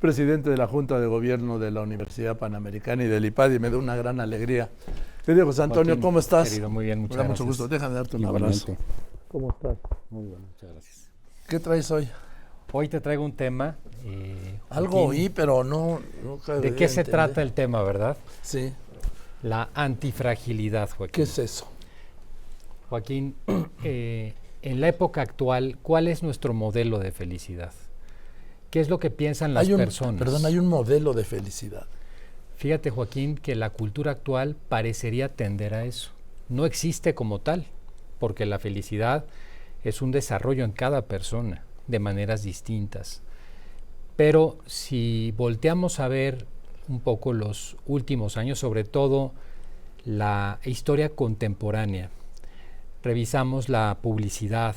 presidente de la Junta de Gobierno de la Universidad Panamericana y del IPADI. Me da una gran alegría. Querido José Antonio, Joaquín, ¿cómo estás? Querido, muy bien, muchas Me da gracias. mucho gusto. Déjame darte un Igualmente. abrazo. ¿Cómo estás? Muy bien, muchas gracias. ¿Qué traes hoy? Hoy te traigo un tema. Algo Joaquín, oí, pero no ¿de qué se trata el tema, verdad? Sí. La antifragilidad, Joaquín. ¿Qué es eso? Joaquín, en la época actual, ¿cuál es nuestro modelo de felicidad? ¿Qué es lo que piensan las personas? Perdón, hay un modelo de felicidad. Fíjate, Joaquín, que la cultura actual parecería tender a eso. No existe como tal, porque la felicidad es un desarrollo en cada persona, de maneras distintas. Pero si volteamos a ver un poco los últimos años, sobre todo la historia contemporánea, revisamos la publicidad,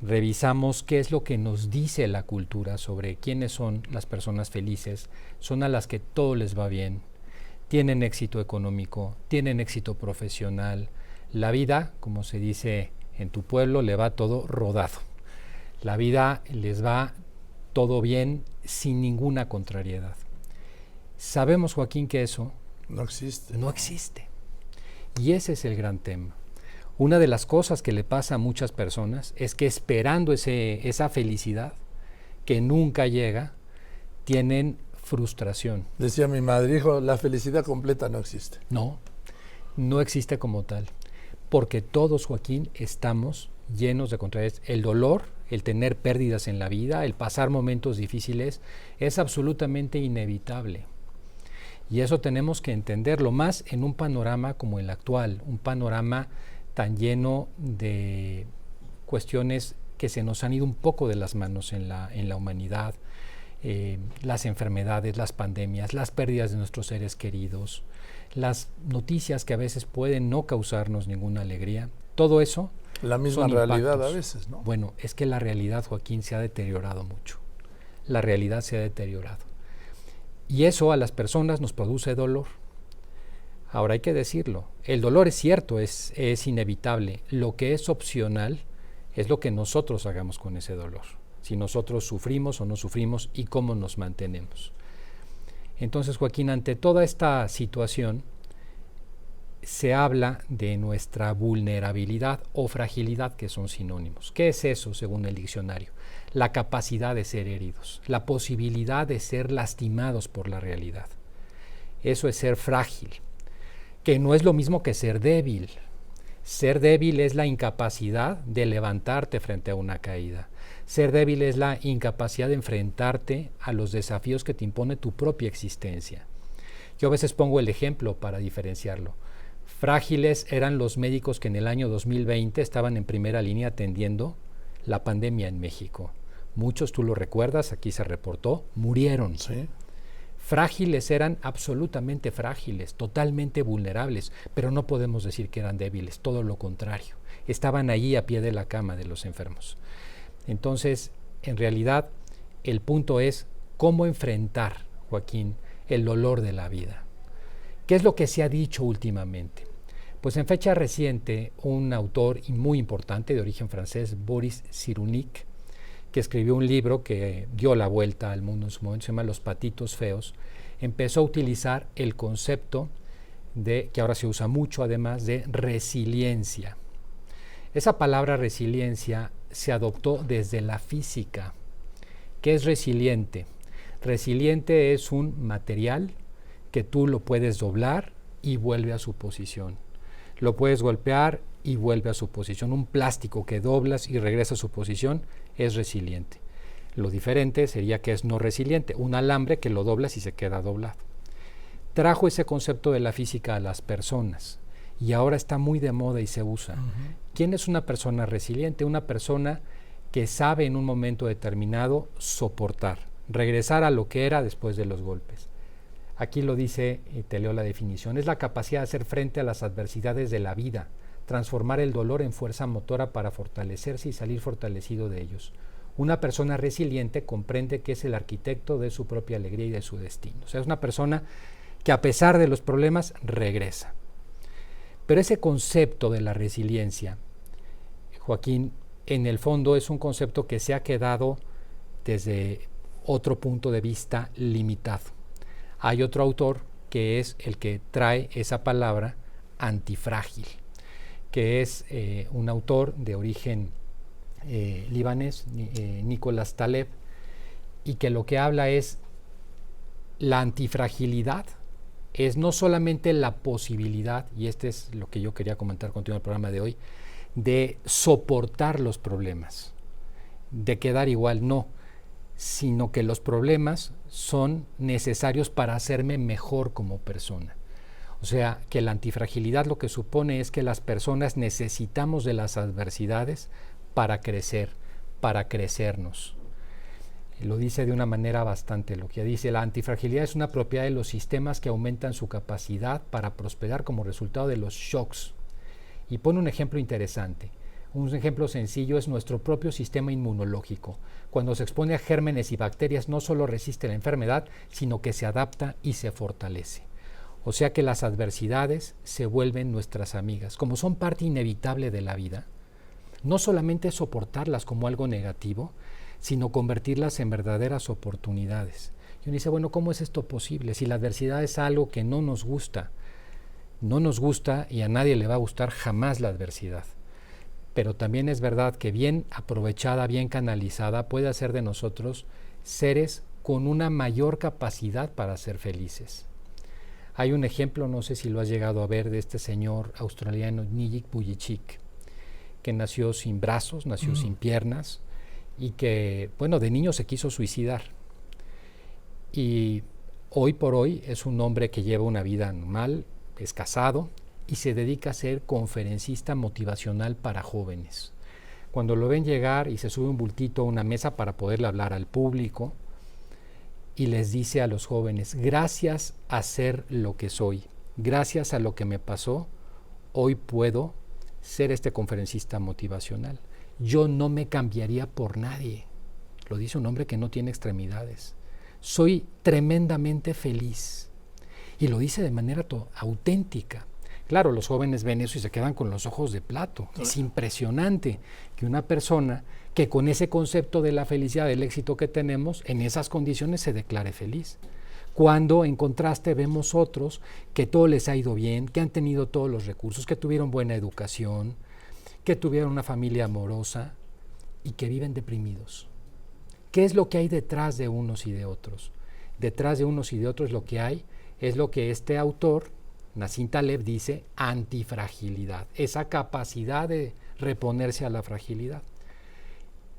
revisamos qué es lo que nos dice la cultura sobre quiénes son las personas felices, son a las que todo les va bien, tienen éxito económico, tienen éxito profesional, la vida, como se dice en tu pueblo, le va todo rodado, la vida les va todo bien sin ninguna contrariedad. Sabemos, Joaquín, que eso no existe. No existe. Y ese es el gran tema. Una de las cosas que le pasa a muchas personas es que esperando esa felicidad que nunca llega, tienen frustración. Decía mi madre, hijo, la felicidad completa no existe. No existe como tal. Porque todos, Joaquín, estamos llenos de contrariedades. El dolor, el tener pérdidas en la vida, el pasar momentos difíciles, es absolutamente inevitable. Y eso tenemos que entenderlo más en un panorama como el actual, un panorama tan lleno de cuestiones que se nos han ido un poco de las manos en la humanidad, las enfermedades, las pandemias, las pérdidas de nuestros seres queridos, las noticias que a veces pueden no causarnos ninguna alegría, todo eso. La misma realidad a veces, ¿no? Bueno, es que la realidad, Joaquín, se ha deteriorado mucho. La realidad se ha deteriorado. Y eso a las personas nos produce dolor. Ahora hay que decirlo, el dolor es cierto, es inevitable. Lo que es opcional es lo que nosotros hagamos con ese dolor. Si nosotros sufrimos o no sufrimos y cómo nos mantenemos. Entonces, Joaquín, ante toda esta situación, se habla de nuestra vulnerabilidad o fragilidad, que son sinónimos. ¿Qué es eso según el diccionario? La capacidad de ser heridos, la posibilidad de ser lastimados por la realidad. Eso es ser frágil, que no es lo mismo que ser débil. Ser débil es la incapacidad de levantarte frente a una caída. Ser débil es la incapacidad de enfrentarte a los desafíos que te impone tu propia existencia. Yo a veces pongo el ejemplo para diferenciarlo. Frágiles eran los médicos que en el año 2020 estaban en primera línea atendiendo la pandemia en México. Muchos, tú lo recuerdas, aquí se reportó, murieron. Sí. Frágiles eran absolutamente frágiles, totalmente vulnerables, pero no podemos decir que eran débiles, todo lo contrario. Estaban allí a pie de la cama de los enfermos. Entonces, en realidad, el punto es cómo enfrentar, Joaquín, el dolor de la vida. ¿Qué es lo que se ha dicho últimamente? Pues en fecha reciente, un autor muy importante de origen francés, Boris Cyrulnik, que escribió un libro que dio la vuelta al mundo en su momento, se llama Los patitos feos, empezó a utilizar el concepto que ahora se usa mucho además, de resiliencia. Esa palabra resiliencia se adoptó desde la física. ¿Qué es resiliente? Resiliente es un material que tú lo puedes doblar y vuelve a su posición. Lo puedes golpear y vuelve a su posición. Un plástico que doblas y regresa a su posición es resiliente. Lo diferente sería que es no resiliente, un alambre que lo doblas y se queda doblado. Trajo ese concepto de la física a las personas y ahora está muy de moda y se usa. ¿Quién es una persona resiliente? Una persona que sabe en un momento determinado soportar, regresar a lo que era después de los golpes. Aquí lo dice, y te leo la definición, es la capacidad de hacer frente a las adversidades de la vida, transformar el dolor en fuerza motora para fortalecerse y salir fortalecido de ellos. Una persona resiliente comprende que es el arquitecto de su propia alegría y de su destino. O sea, es una persona que a pesar de los problemas regresa. Pero ese concepto de la resiliencia, Joaquín, en el fondo es un concepto que se ha quedado desde otro punto de vista limitado. Hay otro autor que es el que trae esa palabra antifrágil, que es un autor de origen libanés, Nicolás Taleb, y que lo que habla es la antifragilidad, es no solamente la posibilidad, y este es lo que yo quería comentar contigo en el programa de hoy, de soportar los problemas, de quedar igual, no, sino que los problemas son necesarios para hacerme mejor como persona. O sea, que la antifragilidad lo que supone es que las personas necesitamos de las adversidades para crecer, para crecernos. Lo dice de una manera bastante elogia. Dice, la antifragilidad es una propiedad de los sistemas que aumentan su capacidad para prosperar como resultado de los shocks. Y pone un ejemplo interesante. Un ejemplo sencillo es nuestro propio sistema inmunológico. Cuando se expone a gérmenes y bacterias no solo resiste la enfermedad, sino que se adapta y se fortalece. O sea que las adversidades se vuelven nuestras amigas. Como son parte inevitable de la vida, no solamente soportarlas como algo negativo, sino convertirlas en verdaderas oportunidades. Y uno dice, bueno, ¿cómo es esto posible? Si la adversidad es algo que no nos gusta y a nadie le va a gustar jamás la adversidad. Pero también es verdad que bien aprovechada, bien canalizada, puede hacer de nosotros seres con una mayor capacidad para ser felices. Hay un ejemplo, no sé si lo has llegado a ver, de este señor australiano, Nick Vujicic, que nació sin brazos, nació sin piernas, y que, bueno, de niño se quiso suicidar. Y hoy por hoy es un hombre que lleva una vida normal, es casado y se dedica a ser conferencista motivacional para jóvenes. Cuando lo ven llegar y se sube un bultito a una mesa para poderle hablar al público y les dice a los jóvenes, gracias a ser lo que soy, gracias a lo que me pasó, hoy puedo ser este conferencista motivacional. Yo no me cambiaría por nadie. Lo dice un hombre que no tiene extremidades. Soy tremendamente feliz. Y lo dice de manera auténtica. Claro, los jóvenes ven eso y se quedan con los ojos de plato. Es impresionante que una persona que con ese concepto de la felicidad, del éxito que tenemos, en esas condiciones se declare feliz. Cuando en contraste vemos otros que todo les ha ido bien, que han tenido todos los recursos, que tuvieron buena educación, que tuvieron una familia amorosa y que viven deprimidos. ¿Qué es lo que hay detrás de unos y de otros? Detrás de unos y de otros lo que hay es lo que este autor, Nassim Taleb, dice antifragilidad, esa capacidad de reponerse a la fragilidad.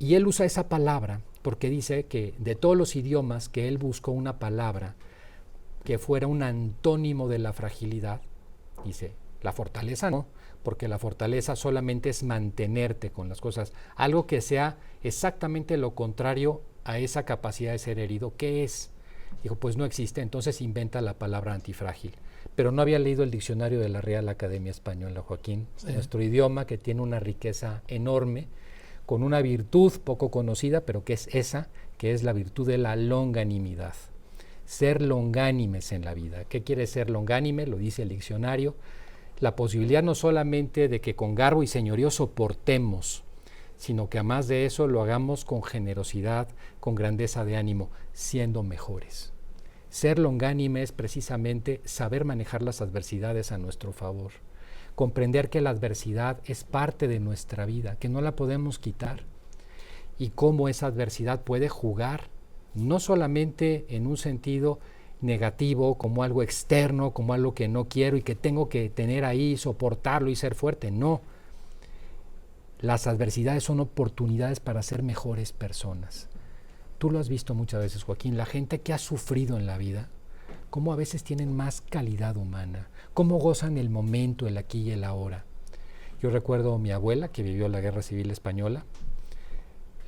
Y él usa esa palabra porque dice que de todos los idiomas que él buscó una palabra que fuera un antónimo de la fragilidad, dice, la fortaleza no, porque la fortaleza solamente es mantenerte con las cosas, algo que sea exactamente lo contrario a esa capacidad de ser herido. ¿Qué es? Dijo, pues no existe, entonces inventa la palabra antifrágil. Pero no había leído el diccionario de la Real Academia Española, Joaquín, nuestro idioma que tiene una riqueza enorme, con una virtud poco conocida, pero que es esa, que es la virtud de la longanimidad. Ser longánimes en la vida. ¿Qué quiere ser longánime? Lo dice el diccionario. La posibilidad no solamente de que con garbo y señorío soportemos, sino que además de eso lo hagamos con generosidad, con grandeza de ánimo, siendo mejores. Ser longánime es precisamente saber manejar las adversidades a nuestro favor, comprender que la adversidad es parte de nuestra vida, que no la podemos quitar, y cómo esa adversidad puede jugar, no solamente en un sentido negativo, como algo externo, como algo que no quiero y que tengo que tener ahí, soportarlo y ser fuerte. No. Las adversidades son oportunidades para ser mejores personas. Tú lo has visto muchas veces, Joaquín, la gente que ha sufrido en la vida, cómo a veces tienen más calidad humana, cómo gozan el momento, el aquí y el ahora. Yo recuerdo a mi abuela, que vivió la Guerra Civil Española,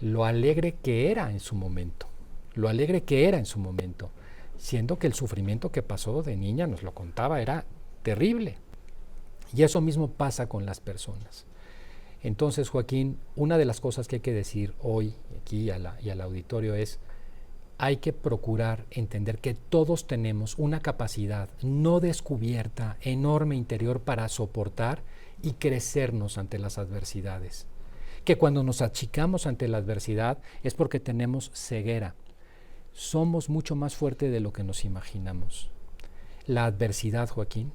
lo alegre que era en su momento, siendo que el sufrimiento que pasó de niña, nos lo contaba, era terrible. Y eso mismo pasa con las personas. Entonces, Joaquín, una de las cosas que hay que decir hoy aquí y al auditorio es, hay que procurar entender que todos tenemos una capacidad no descubierta, enorme interior para soportar y crecernos ante las adversidades. Que cuando nos achicamos ante la adversidad es porque tenemos ceguera. Somos mucho más fuertes de lo que nos imaginamos. La adversidad, Joaquín,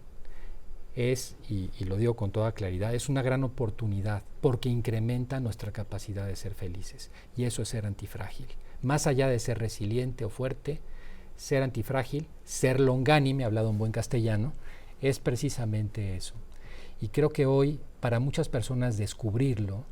es, y lo digo con toda claridad, es una gran oportunidad porque incrementa nuestra capacidad de ser felices. Y eso es ser antifrágil. Más allá de ser resiliente o fuerte, ser antifrágil, ser longánime, hablado en buen castellano, es precisamente eso. Y creo que hoy, para muchas personas descubrirlo,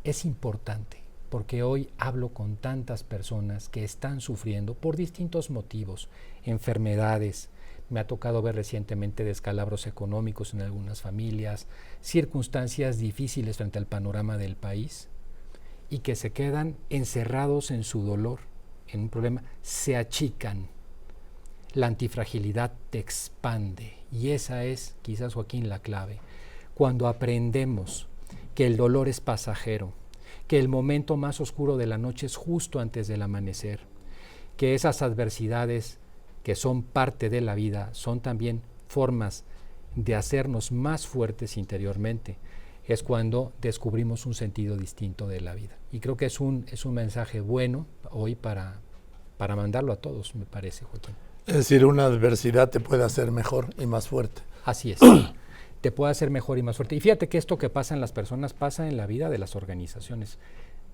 es importante, porque hoy hablo con tantas personas que están sufriendo por distintos motivos, enfermedades. Me ha tocado ver recientemente descalabros económicos en algunas familias, circunstancias difíciles frente al panorama del país, y que se quedan encerrados en su dolor, en un problema, se achican. La antifragilidad te expande, y esa es, quizás, Joaquín, la clave. Cuando aprendemos que el dolor es pasajero, que el momento más oscuro de la noche es justo antes del amanecer, que esas adversidades que son parte de la vida son también formas de hacernos más fuertes interiormente, es cuando descubrimos un sentido distinto de la vida. Y creo que es un mensaje bueno hoy para mandarlo a todos, me parece, Joaquín. Es decir, una adversidad te puede hacer mejor y más fuerte. Así es. Te puede hacer mejor y más fuerte. Y fíjate que esto que pasa en las personas pasa en la vida de las organizaciones.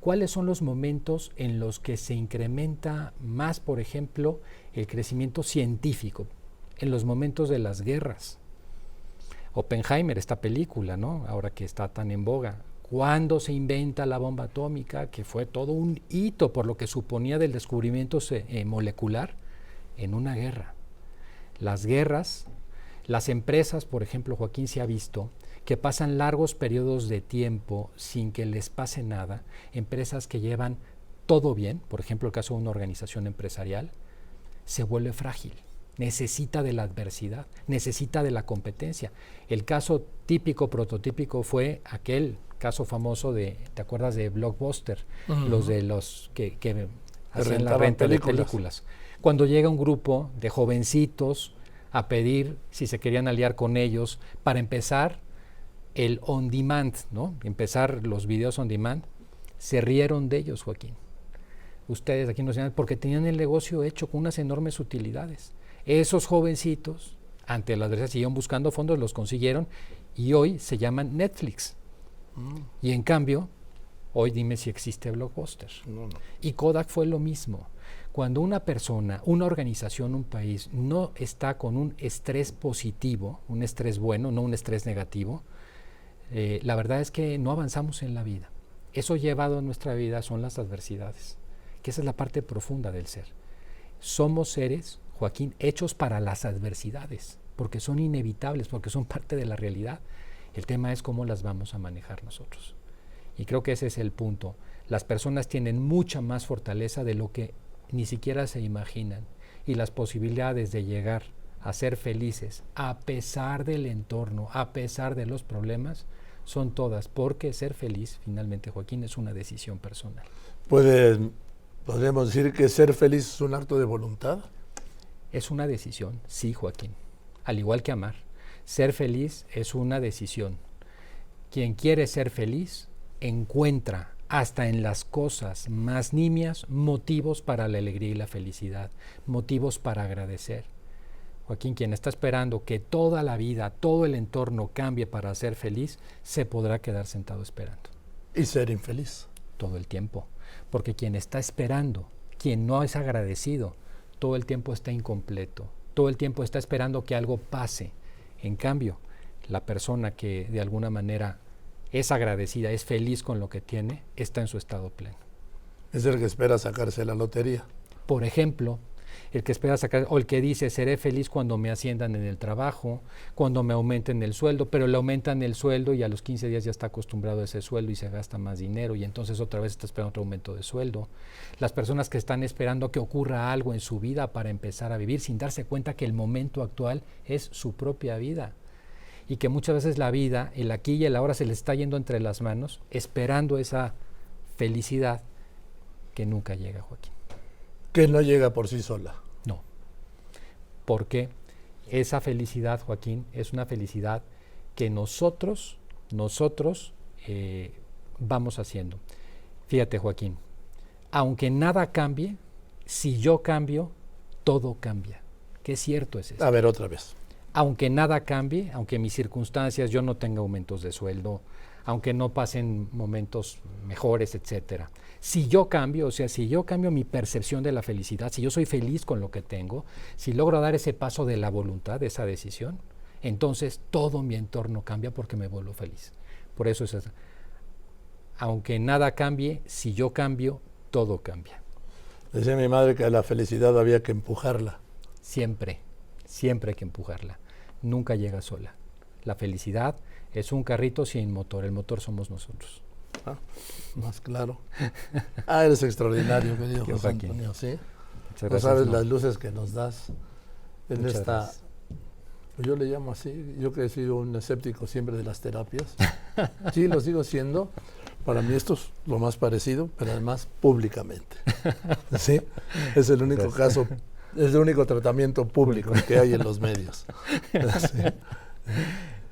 ¿Cuáles son los momentos en los que se incrementa más, por ejemplo, el crecimiento científico? En los momentos de las guerras. Oppenheimer, esta película, ¿no? Ahora que está tan en boga. Cuando se inventa la bomba atómica, que fue todo un hito por lo que suponía del descubrimiento molecular en una guerra. Las guerras, las empresas, por ejemplo, Joaquín, se ha visto que pasan largos periodos de tiempo sin que les pase nada. Empresas que llevan todo bien, por ejemplo, el caso de una organización empresarial, se vuelve frágil. Necesita de la adversidad, necesita de la competencia. El caso típico, prototípico, fue aquel caso famoso de, ¿te acuerdas de Blockbuster? Los de los que hacían la renta de películas. Cuando llega un grupo de jovencitos a pedir si se querían aliar con ellos para empezar el on demand, ¿no? Empezar los videos on demand, se rieron de ellos, Joaquín. Ustedes aquí no saben, porque tenían el negocio hecho con unas enormes utilidades. Esos jovencitos, ante la adversidad, siguieron buscando fondos, los consiguieron y hoy se llaman Netflix. Y en cambio, hoy dime si existe Blockbuster. No. Y Kodak fue lo mismo. Cuando una persona, una organización, un país no está con un estrés positivo, un estrés bueno, no un estrés negativo, la verdad es que no avanzamos en la vida. Eso llevado a nuestra vida son las adversidades, que esa es la parte profunda del ser. Somos seres, Joaquín, hechos para las adversidades, porque son inevitables, porque son parte de la realidad. El tema es cómo las vamos a manejar nosotros. Y creo que ese es el punto. Las personas tienen mucha más fortaleza de lo que ni siquiera se imaginan. Y las posibilidades de llegar a ser felices, a pesar del entorno, a pesar de los problemas, son todas, porque ser feliz, finalmente, Joaquín, es una decisión personal. ¿Podríamos decir que ser feliz es un acto de voluntad? Es una decisión, sí, Joaquín. Al igual que amar. Ser feliz es una decisión. Quien quiere ser feliz encuentra hasta en las cosas más nimias motivos para la alegría y la felicidad, motivos para agradecer. Joaquín, quien está esperando que toda la vida, todo el entorno cambie para ser feliz, se podrá quedar sentado esperando. Y ser infeliz. Todo el tiempo. Porque quien está esperando, quien no es agradecido, todo el tiempo está incompleto, todo el tiempo está esperando que algo pase. En cambio, la persona que de alguna manera es agradecida, es feliz con lo que tiene, está en su estado pleno. Es el que espera sacarse la lotería. Por ejemplo, el que espera sacar, o el que dice, seré feliz cuando me asciendan en el trabajo, cuando me aumenten el sueldo, pero le aumentan el sueldo y a los 15 días ya está acostumbrado a ese sueldo y se gasta más dinero y entonces otra vez está esperando otro aumento de sueldo. Las personas que están esperando que ocurra algo en su vida para empezar a vivir sin darse cuenta que el momento actual es su propia vida y que muchas veces la vida, el aquí y el ahora se les está yendo entre las manos esperando esa felicidad que nunca llega, Joaquín. Que no llega por sí sola. No, porque esa felicidad, Joaquín, es una felicidad que nosotros vamos haciendo. Fíjate, Joaquín, aunque nada cambie, si yo cambio, todo cambia. Qué cierto es eso. A ver, otra vez. Aunque nada cambie, aunque mis circunstancias, yo no tenga aumentos de sueldo, aunque no pasen momentos mejores, etcétera. Si yo cambio, o sea, si yo cambio mi percepción de la felicidad, si yo soy feliz con lo que tengo, si logro dar ese paso de la voluntad, de esa decisión, entonces todo mi entorno cambia porque me vuelvo feliz. Por eso es eso. Aunque nada cambie, si yo cambio, todo cambia. Decía mi madre que a la felicidad había que empujarla. Siempre, siempre hay que empujarla. Nunca llega sola. La felicidad es un carrito sin motor. El motor somos nosotros. Ah, más claro. Eres extraordinario, querido José Joaquín. Antonio, ¿sí? Muchas No gracias, sabes no. las luces que nos das en Muchas esta... gracias. Yo le llamo así, yo que he sido un escéptico siempre de las terapias. Sí, lo sigo siendo. Para mí esto es lo más parecido, pero además públicamente. ¿Sí? Es el único caso, es el único tratamiento público que hay en los medios. ¿Sí?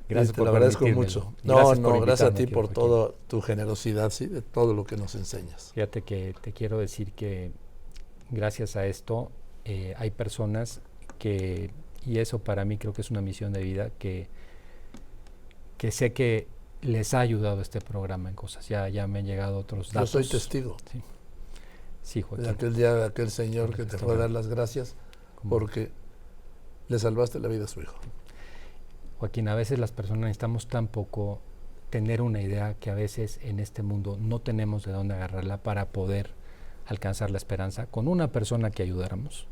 Gracias te por lo agradezco permitírmelo. mucho. Gracias a ti invitarme, por Joaquín. toda tu generosidad, sí, de todo lo que nos enseñas. Fíjate que te quiero decir que gracias a esto hay personas que, y eso para mí creo que es una misión de vida, que sé que les ha ayudado este programa en cosas. Ya me han llegado otros Yo datos. soy testigo Sí, Joaquín. de aquel día de aquel señor que te Está fue a bueno. dar las gracias Como- porque le salvaste la vida a su hijo. Joaquín, a veces las personas necesitamos tan poco tener una idea que a veces en este mundo no tenemos de dónde agarrarla para poder alcanzar la esperanza. Con una persona que ayudáramos,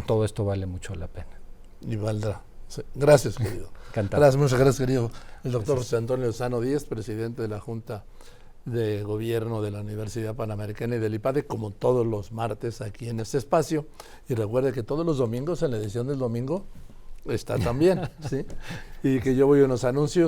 todo esto vale mucho la pena. Y valdrá. Sí. Gracias, querido. Encantado. Gracias, muchas gracias, querido. El doctor José Antonio Lozano Díaz, presidente de la Junta de Gobierno de la Universidad Panamericana y del IPADE, como todos los martes aquí en este espacio. Y recuerde que todos los domingos, en la edición del domingo, está también, ¿sí? Y que yo voy a unos anuncios.